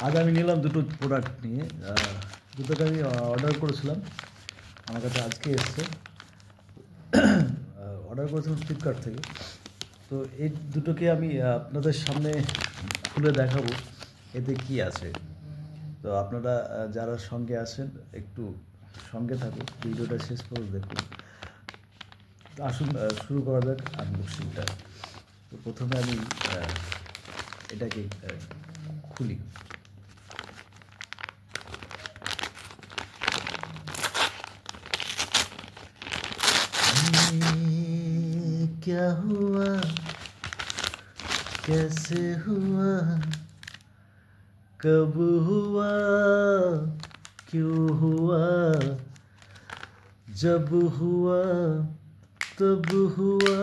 আজ আমি নিলাম দুটো প্রোডাক্ট নিয়ে, দুটোকে আমি অর্ডার করেছিলাম, আমার কাছে আজকে এসছে। অর্ডার করেছিলাম ফ্লিপকার্ট থেকে। তো এই দুটোকে আমি আপনাদের সামনে খুলে দেখাবো এতে কি আছে। তো আপনারা যারা সঙ্গে আছেন একটু সঙ্গে থাকুন, ভিডিওটা শেষ পর্যন্ত দেখুন। আসুন শুরু করা যাক আনবক্সিংটা। তো প্রথমে আমি এটাকে খুলি। क्या हुआ कैसे हुआ कब हुआ क्यों हुआ जब हुआ तब हुआ,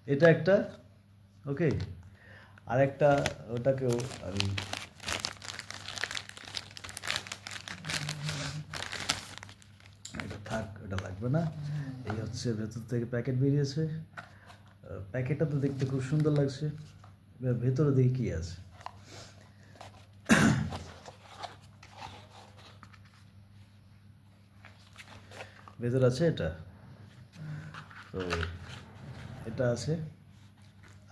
এটা একটা ওকে। আর একটা ওটাকেও আমি এটা থাক, ওটা লাগবে না। এই হচ্ছে ভেতর থেকে প্যাকেট বেরিয়েছে। প্যাকেটটা তো দেখতে খুব সুন্দর লাগছে। ভেতরে দেখি কী আছে। ভেতর আছে এটা, তো এটা আছে।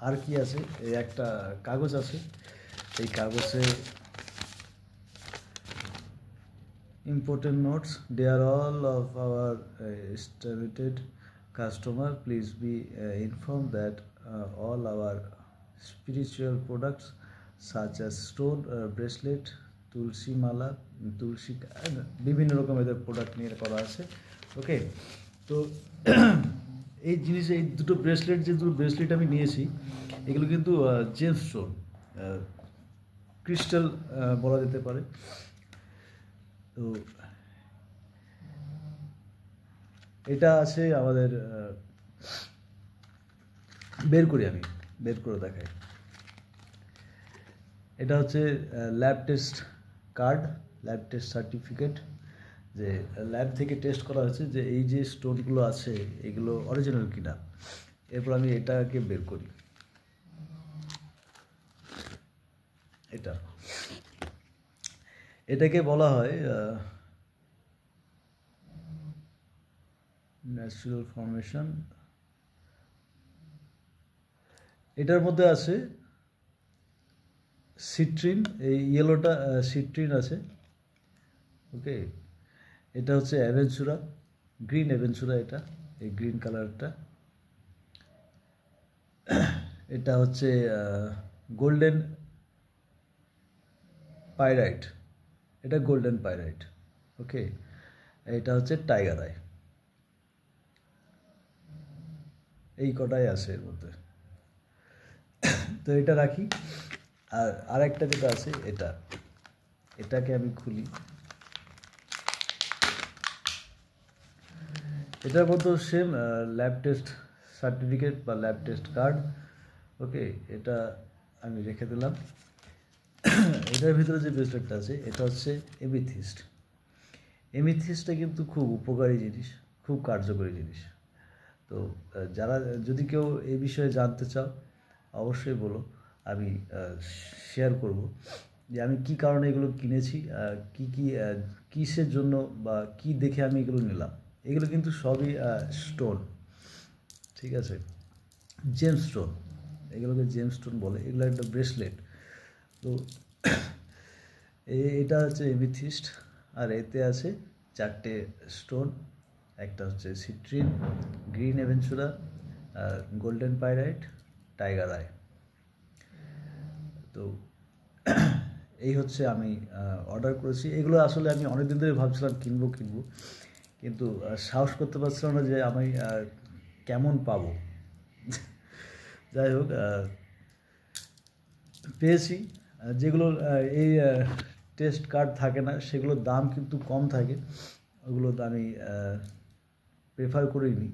আর কি আছে, এই একটা কাগজ আছে। এই কাগজে important notes, dear all of our estimated customer, please be informed that all our spiritual products such as stone bracelet, তুলসী মালা, তুলসী বিভিন্ন রকমের প্রোডাক্ট নিয়ে করা আছে। ওকে, তো এই জিনিস, এই দুটো ব্রেসলেট, যে দুটো ব্রেসলেট আমি নিয়েছি, এগুলো কিন্তু জেমস স্টোন, ক্রিস্টাল বলা যেতে পারে। তো এটা আছে আমাদের, বের করে দেখাই। এটা হচ্ছে lab test card, lab test certificate, যে ল্যাব থেকে টেস্ট করা হয়েছে যে এই যে স্টোনগুলো আছে এগুলো অরিজিনাল কিনা। এরপর আমি এটাকে বের করি। এটাকে বলা হয় ন্যাচারাল ফর্মেশন। এটার মধ্যে আছে সিট্রিন, এই ইয়েলোটা সিট্রিন আছে। ওকে, এটা হচ্ছে অ্যাভেঞ্চুরা, গ্রিন অ্যাভেঞ্চুরা, এটা এই গ্রিন কালারটা। এটা হচ্ছে গোল্ডেন পাইরাইট, এটা গোল্ডেন পাইরাইট। ওকে, এটা হচ্ছে টাইগার আই। এই কটাই আছে এর মধ্যে। তো এটা রাখি। আর আরেকটা যেটা আছে এটাকে আমি খুলি। এটার মধ্যে সেম ল্যাব টেস্ট সার্টিফিকেট বা ল্যাব টেস্ট কার্ড। ওকে, এটা আমি রেখে দিলাম। এটার ভিতরে যে ব্রেসলেটটা আছে এটা হচ্ছে এমিথিস্ট। এমিথিস্টটা কিন্তু খুব উপকারী জিনিস, খুব কার্যকরী জিনিস। তো যারা যদি কেউ এই বিষয়ে জানতে চাও অবশ্যই বলো, আমি শেয়ার করব যে আমি কি কারণে এগুলো কিনেছি, কিসের জন্য বা কি দেখে আমি এগুলো নিলাম। এগুলো কিন্তু সবই স্টোন, ঠিক আছে, জেমস স্টোন, এগুলোকে জেমস স্টোন বলে। এগুলো একটা ব্রেসলেট। তো এটা হচ্ছে এমিথিস্ট, আর এতে আছে 4টে স্টোন। একটা হচ্ছে citrine, green aventurine, golden pyrite, tiger eye. তো এই হচ্ছে আমি অর্ডার করেছি। এগুলো আসলে আমি অনেক দিন ধরে ভাবছিলাম কিনবো, কিন্তু সাহস করতে পারছিলাম না যে আমি কেমন পাবো। যাই হোক, পেয়েছি। যেগুলো এই টেস্ট কার্ড থাকে না সেগুলোর দাম কিন্তু কম থাকে, ওগুলো আমি প্রেফার করিনি।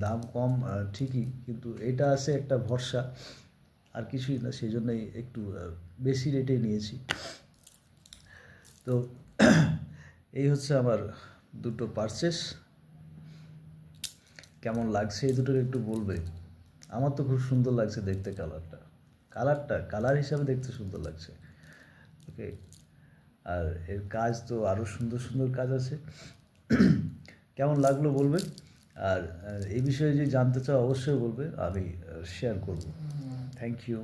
দাম কম ঠিকই, কিন্তু এটা আছে একটা ভরসা, আর কিছুই না, সেই জন্যই একটু বেশি রেটে নিয়েছি। তো এই হচ্ছে আমার দুটো পারচেস। কেমন লাগছে এই দুটোর একটু বলবে। আমার তো খুব সুন্দর লাগছে দেখতে, কালার হিসাবে দেখতে সুন্দর লাগছে। ওকে, আর এর কাজ তো আরও সুন্দর সুন্দর কাজ আছে। কেমন লাগলো বলবে, আর এই বিষয়ে যদি জানতে চাও অবশ্যই বলবে, আমি শেয়ার করব। Thank you.